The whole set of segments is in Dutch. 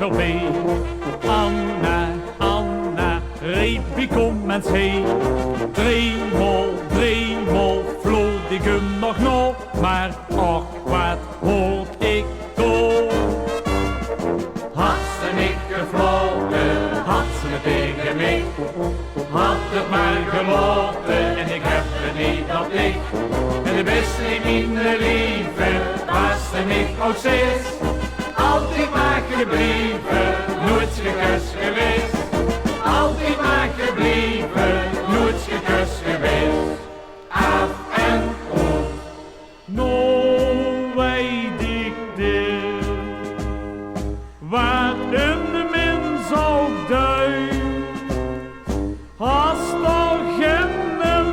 voorbij. Anna, Anna, riep ik om en zei. Driemaal, vloot ik hem nog nog, maar och, wat hoort ik toch. Had ze niet gefloten, had ze me tegen mij. Had het maar geloten en ik heb het niet op dik. En de beste in mijn leven was er niet ook steeds. Altijd maar gebleven, nooit gekust geweest. Altijd maar gebleven, nooit gekust geweest. Af en toe. Nou weet ik dit, wat een mens ook duidt. Als er geen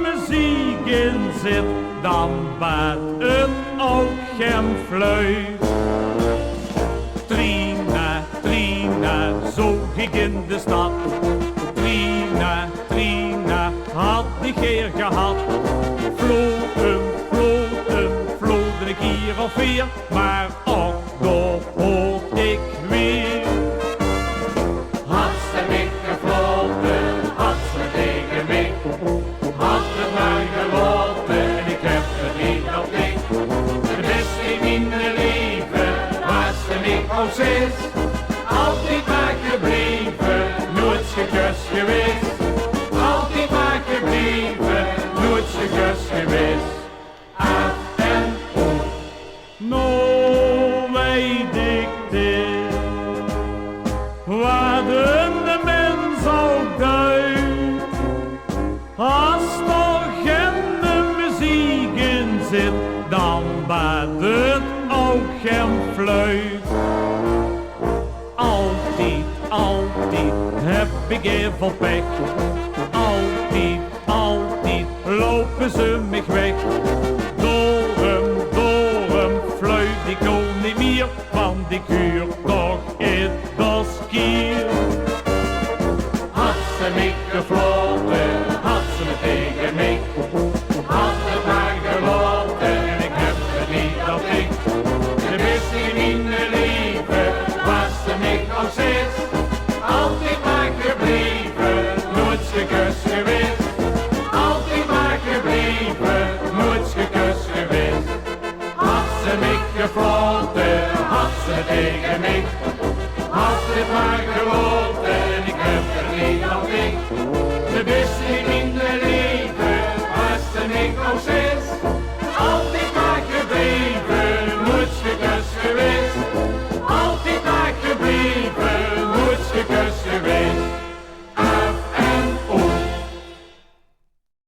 muziek in zit, dan baat het ook geen fluit. Trina, Trina, zoog ik in de stad. Trina, Trina, had ik keer gehad. Floten, ik hier of vier, maar ook door hoort ik weer. Had ze niet gefloten, had ze tegen mij. Had het maar geloten en ik heb het niet op dik. De beste in mijn leven was er niet ook steeds. Altijd maar gebleven, nooit gekust geweest. Altijd maar gebleven, nooit gekust geweest. Af en toe. Nou weet ik dit, wat een mens ook duidt. Als er geen muziek in zit, dan baat het ook geen fluit. Altijd heb ik even pech. Altijd lopen ze mij weg. Door hem fluit ik al niet meer, want ik huur toch in de skier. Had ze niet gefloten, had ze me tegen mij. Had het maar geloten en ik heb het niet op dik. De beste in mijn leven was er niet ook steeds. Altijd maar gebleven, nooit gekust geweest. Altijd maar gebleven, nooit gekust geweest. Had ze niet gefloten, had ze tegen mij. Had het maar geloten en ik heb er niet op dik. De beste in mijn leven was er niet ook steeds.